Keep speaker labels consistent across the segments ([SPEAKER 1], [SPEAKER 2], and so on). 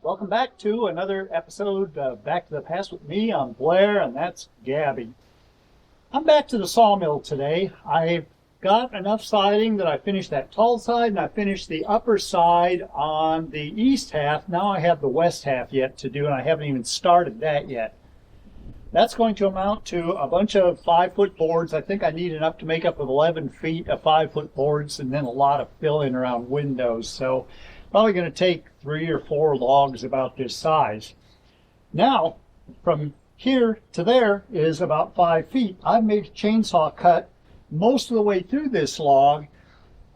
[SPEAKER 1] Welcome back to another episode of Back to the Past with me. I'm Blair, and that's Gabby. I'm back to the sawmill today. I've got enough siding that I finished that tall side, and I finished the upper side on the east half. Now I have the west half yet to do, and I haven't even started that yet. That's going to amount to a bunch of 5-foot boards. I think I need enough to make up of 11 feet of 5-foot boards, and then a lot of fill-in around windows. So probably going to take 3 or 4 logs about this size. Now, from here to there is about 5 feet. I've made a chainsaw cut most of the way through this log,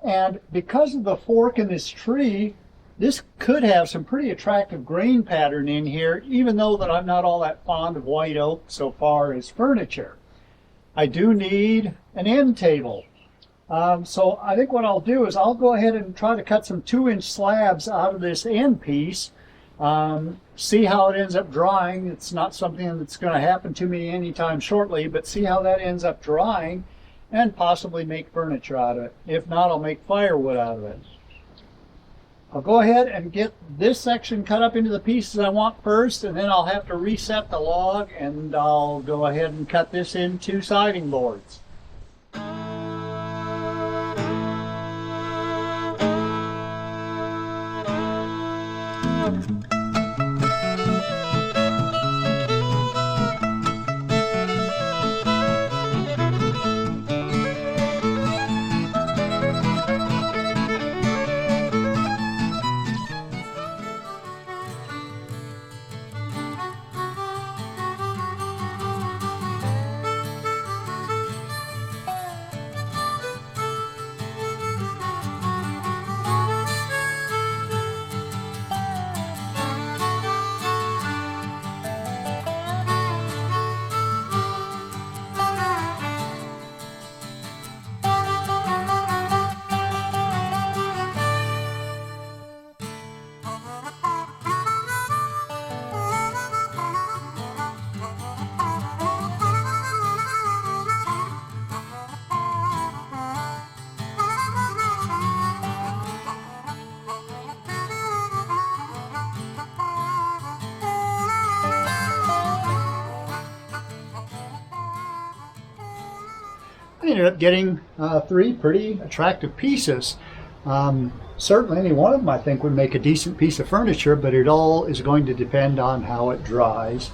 [SPEAKER 1] and because of the fork in this tree, this could have some pretty attractive grain pattern in here, even though that I'm not all that fond of white oak so far as furniture. I do need an end table. So I think what I'll do is I'll go ahead and try to cut some 2-inch slabs out of this end piece. See how it ends up drying. It's not something that's going to happen to me anytime shortly, but see how that ends up drying and possibly make furniture out of it. If not, I'll make firewood out of it. I'll go ahead and get this section cut up into the pieces I want first, and then I'll have to reset the log, and I'll go ahead and cut this into siding boards. I ended up getting 3 pretty attractive pieces. Certainly any one of them I think would make a decent piece of furniture, but it all is going to depend on how it dries.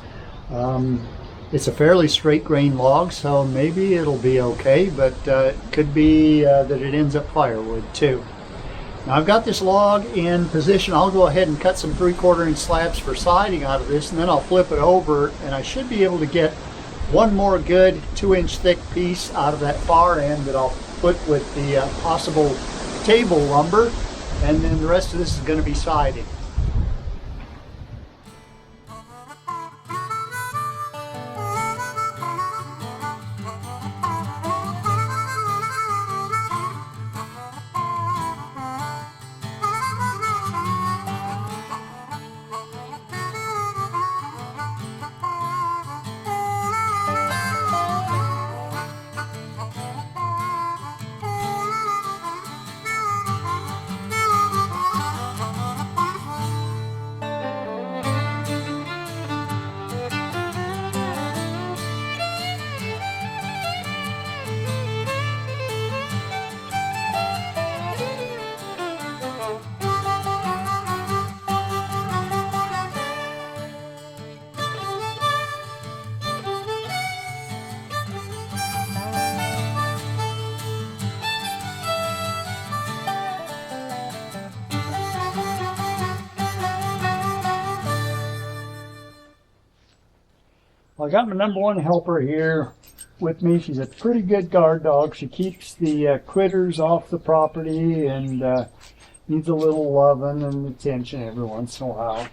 [SPEAKER 1] It's a fairly straight grain log, so maybe it'll be okay, but it could be that it ends up firewood too. Now I've got this log in position. I'll go ahead and cut some 3/4 inch slabs for siding out of this, and then I'll flip it over, and I should be able to get one more good 2-inch thick piece out of that far end that I'll put with the possible table lumber, and then the rest of this is going to be siding. I got my #1 helper here with me. She's a pretty good guard dog. She keeps the critters off the property and needs a little loving and attention every once in a while.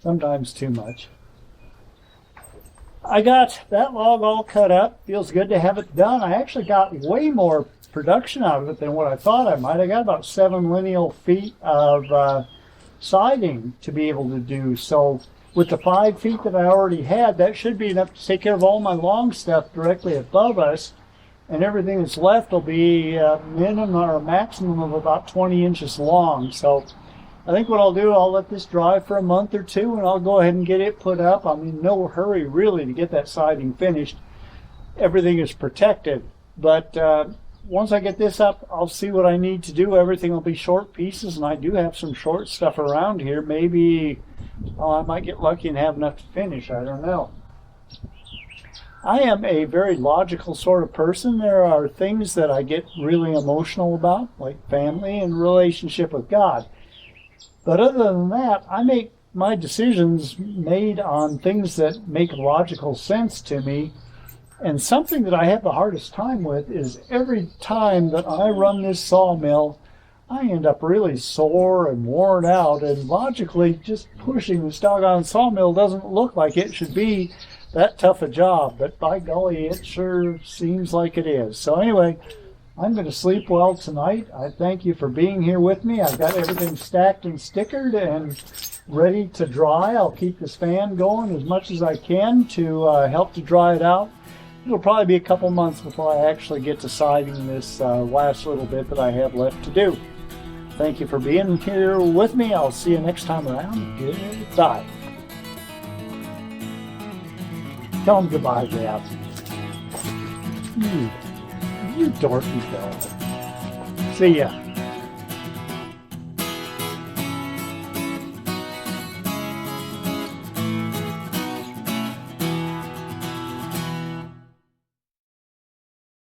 [SPEAKER 1] Sometimes too much. I got that log all cut up. Feels good to have it done. I actually got way more production out of it than what I thought I might. I got about 7 lineal feet of siding to be able to do. So with the 5 feet that I already had, that should be enough to take care of all my long stuff directly above us, and everything that's left will be a minimum or a maximum of about 20 inches long. So I think what I'll do, I'll let this dry for a month or two, and I'll go ahead and get it put up. I'm in no hurry really to get that siding finished. Everything is protected, but once I get this up, I'll see what I need to do. Everything will be short pieces, and I do have some short stuff around here. Maybe I might get lucky and have enough to finish. I don't know. I am a very logical sort of person. There are things that I get really emotional about, like family and relationship with God. But other than that, I make my decisions made on things that make logical sense to me. And something that I have the hardest time with is every time that I run this sawmill, I end up really sore and worn out. And logically, just pushing this doggone sawmill doesn't look like it should be that tough a job. But by golly, it sure seems like it is. So anyway, I'm going to sleep well tonight. I thank you for being here with me. I've got everything stacked and stickered and ready to dry. I'll keep this fan going as much as I can to help to dry it out. It'll probably be a couple months before I actually get to siding this last little bit that I have left to do. Thank you for being here with me. I'll see you next time around. Goodbye. Tell them goodbye, Gab. You dorky fellow. See ya.